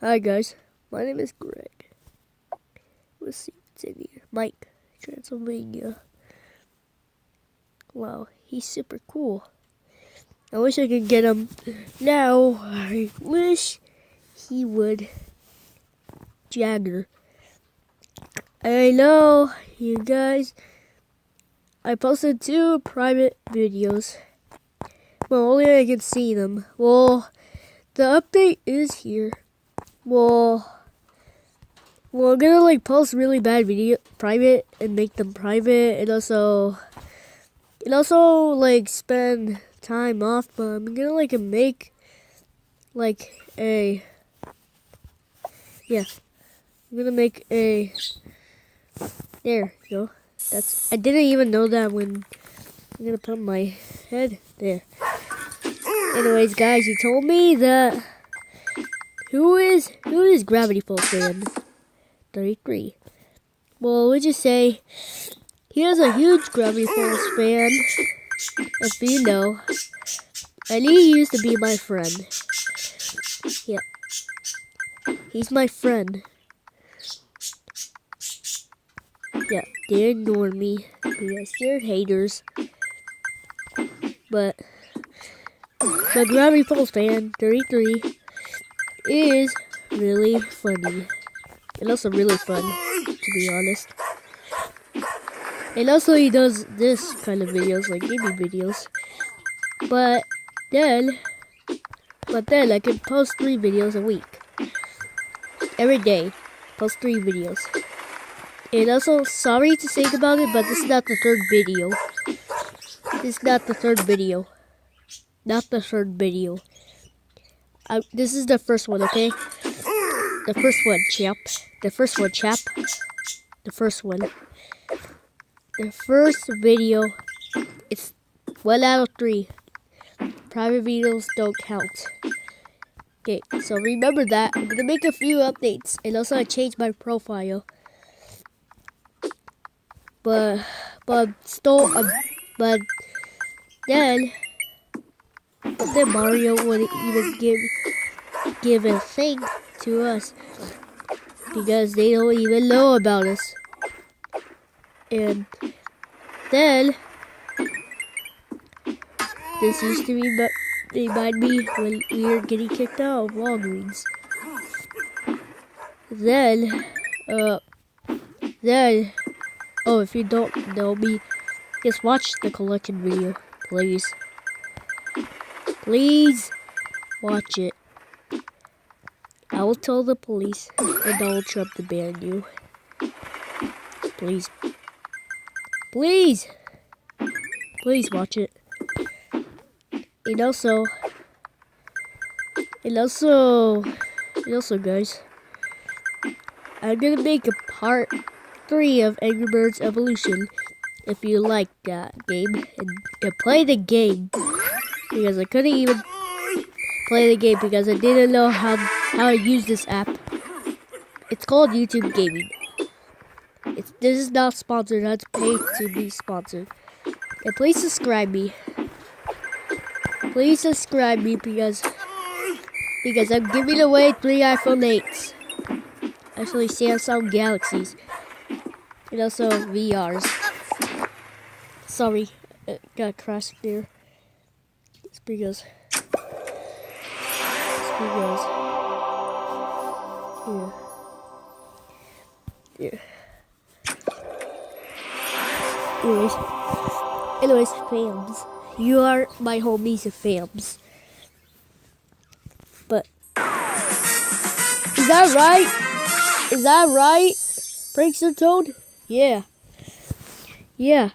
Hi guys, my name is Greg. Let's see what's in here. Mike, Transylvania. Wow, he's super cool. I wish I could get him now. I wish he would. Jagger. I know, you guys. I posted 2 private videos. Well, only I can see them. Well, the update is here. Well, I'm gonna post really bad video private and make them private, and also spend time off. But I'm gonna make a I'm gonna make a there you go. I didn't even know that when I'm gonna put my head there. Anyways, guys, he told me that who is Gravity Falls fan? 33. Well, we'll just say he is a huge Gravity Falls fan. If you know, and he used to be my friend. Yeah, he's my friend. Yeah, they ignore me because they're haters. But Gravity Falls fan 33 is really funny. And also really fun, to be honest. And also he does this kind of videos, like gaming videos. But then I can post 3 videos a week. Every day, post 3 videos. And also, sorry to say about it, but this is not the 3rd video. This is not the 3rd video. Not the 3rd video. This is the first one, okay? The first one, chap. The first one, chap. The first one. The first video. It's 1 out of 3. Private videos don't count. Okay, so remember that. I'm gonna make a few updates, and also I changed my profile. But then Mario wouldn't even give a thing to us because they don't even know about us. And then this used to remind me when we were getting kicked out of Walgreens. Then oh, if you don't know me, just watch the collection video, please. Please watch it. I will tell the police and Donald Trump to ban you. Please. Please! Please watch it. And also, guys, I'm gonna make a part 3 of Angry Birds Evolution if you like that game and play the game, because I couldn't even play the game because I didn't know how to use this app. It's called YouTube Gaming. This is not sponsored. That's paid to be sponsored. And please subscribe me. Please subscribe me because I'm giving away 3 iPhone 8s. Actually, Samsung Galaxies. And also VRs. Sorry, got crashed there. It's because yeah. Anyways, fams. You are my homies of fams. But is that right? Is that right? Prankster Toad? Yeah. Yeah.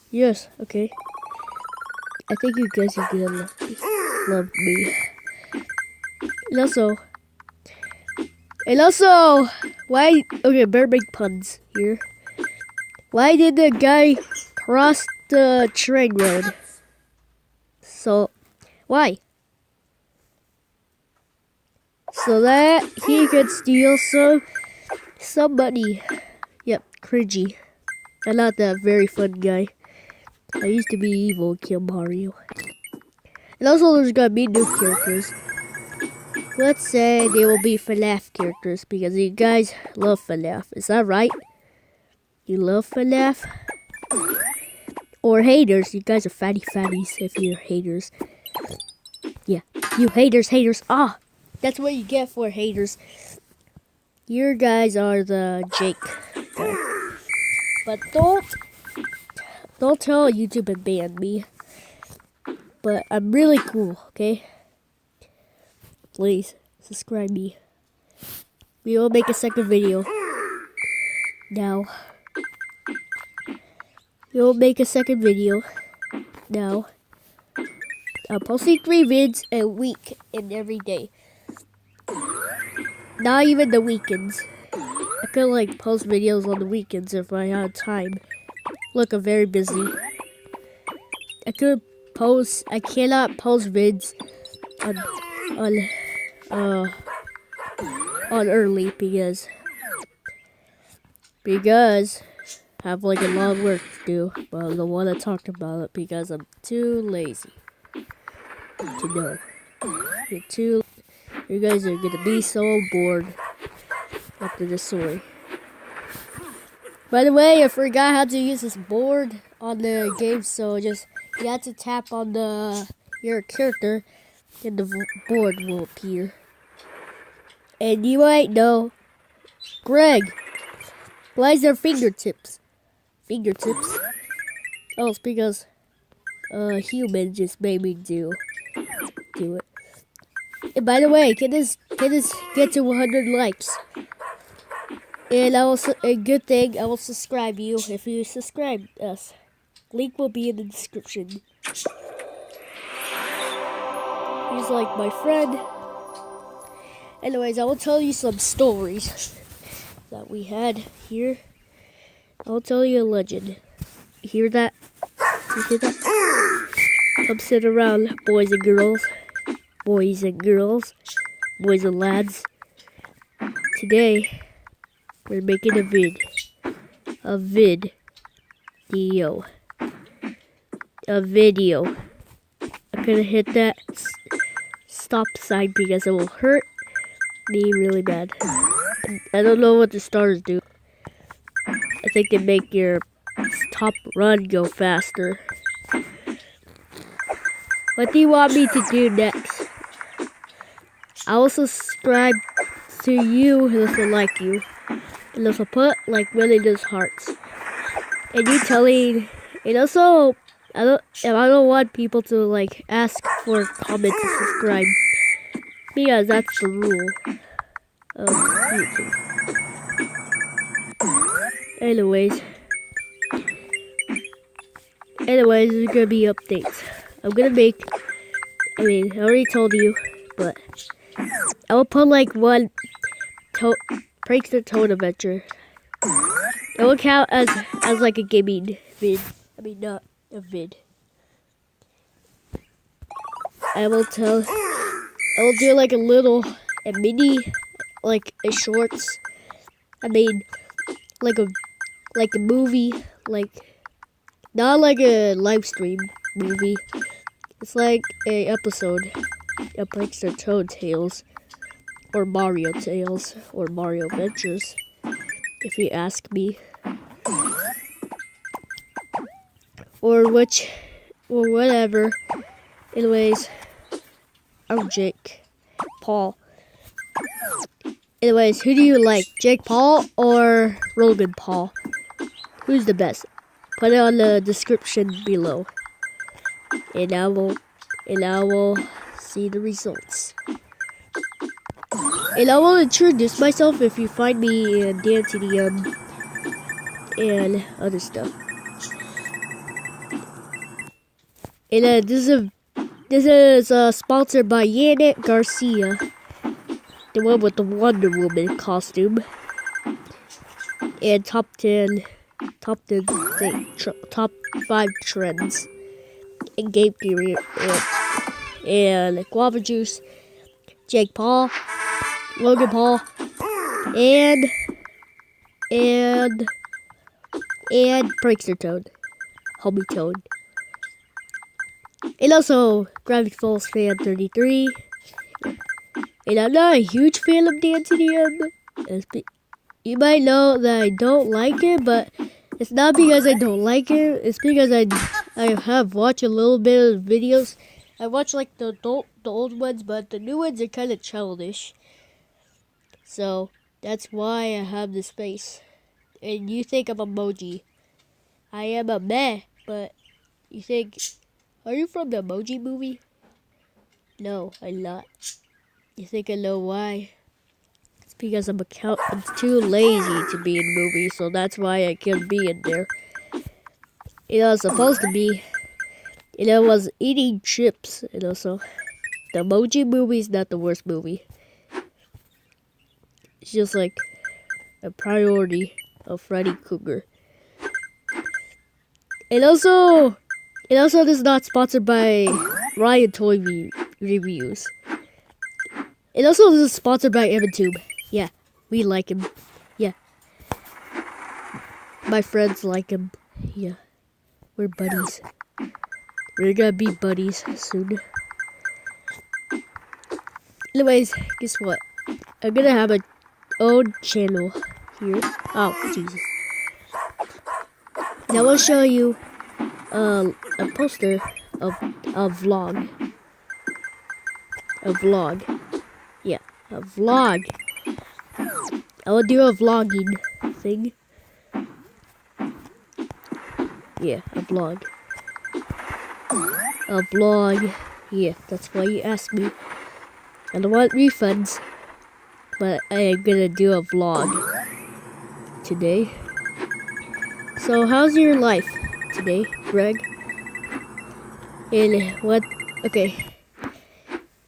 Yes, okay. I think you guys are gonna love me. And also, why? Okay, better make puns here. Why did the guy cross the train road? So, why? So that he could steal some money. Yep, cringy. I'm not that very fun guy. I used to be evil and kill Mario. And also there's gonna be new characters. let's say they will be FNAF characters because you guys love FNAF. Is that right? You love FNAF? Or haters. You guys are fatties if you're haters. Yeah, you haters. Ah, that's what you get for haters. You guys are the Jake guy. But don't tell YouTube and ban me. But I'm really cool, okay? Please subscribe me. We will make a second video. Now. We will make a second video. Now. I'm posting 3 vids a week and every day. Not even the weekends. I could like post videos on the weekends if I had time. Look, I'm very busy. I cannot post vids on early because I have like a lot of work to do, but I don't want to talk about it because I'm too lazy to know. You guys are gonna be so bored after this story. By the way, I forgot how to use this board on the game, so you have to tap on your character and the board will appear. And you might know, Greg, why is there fingertips? Fingertips? Oh, it's because human just made me do it. And by the way, can this get to 100 likes? And a good thing, I will subscribe you if you subscribe us. Link will be in the description. He's like my friend. Anyways, I will tell you some stories that we had here. I will tell you a legend. You hear that? You hear that? Come sit around, boys and girls. Boys and girls. Boys and lads. Today, we're making a video. I'm gonna hit that stop sign because it will hurt me really bad. I don't know what the stars do. I think they make your top run go faster. What do you want me to do next? I will subscribe to you if I like you. And also put like one of those hearts. And you telling, and also I don't want people to like ask for comments and subscribe because that's the rule of YouTube. Anyways, there's gonna be updates. I already told you, but I will put like one Prankster Toad adventure. It will count as like a gaming vid. Not a vid. I will do like a mini, like a shorts. Like a movie, not like a live stream movie. It's like a episode of Prankster Toad Tales, or Mario Tales, or Mario Adventures, if you ask me. Or whatever. Anyways, I'm Jake Paul. Anyways, who do you like, Jake Paul or Logan Paul? Who's the best? Put it on the description below, and I will see the results. And I will introduce myself if you find me in DanTDM and other stuff. And this is sponsored by Yannick Garcia, the one with the Wonder Woman costume, and top 5 trends in game theory, and Guava Juice, Jake Paul, Logan Paul, and Prankster Toad, Homie Toad. And also Gravity Falls Fan 33, And I'm not a huge fan of dancing. You might know that I don't like it, but it's not because I don't like it. It's because I have watched a little bit of videos. I watch like the old ones, but the new ones are kind of childish. So that's why I have this face. And you think I'm emoji. I am a meh, but you think, are you from the Emoji Movie? No, I'm not. You think I know why? It's because I'm too lazy to be in movies, so that's why I can't be in there. I was supposed to be. I was eating chips, so the Emoji Movie is not the worst movie. It's just like a priority of Freddy Krueger. And also this is not sponsored by Ryan Toy Reviews. And also this is sponsored by EvanTube. Yeah, we like him. Yeah. My friends like him. Yeah. We're buddies. We're gonna be buddies soon. Anyways, guess what? I'm gonna have a own channel here. Oh, Jesus. And I will show you a poster of a vlog. A vlog. Yeah, a vlog. I will do a vlogging thing. Yeah, a vlog. A vlog. Yeah, that's why you asked me. I don't want refunds, but I am gonna do a vlog today. So, how's your life today, Greg? And what? Okay.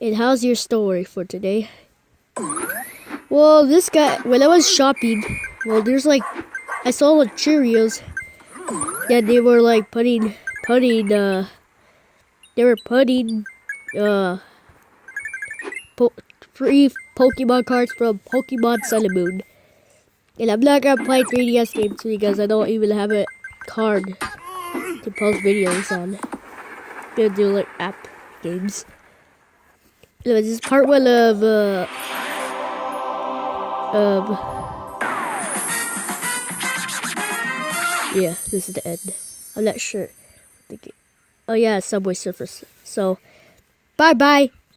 And how's your story for today? Well, this guy, when I was shopping, well, there's like, I saw like Cheerios that they were like putting, free Pokemon cards from Pokemon Sun and Moon. And I'm not gonna play 3DS games because I don't even have a card to post videos on. I'm gonna do like app games. Anyways, this is part one of yeah, this is the end. I'm not sure. Oh yeah, Subway Surfers. So, bye bye.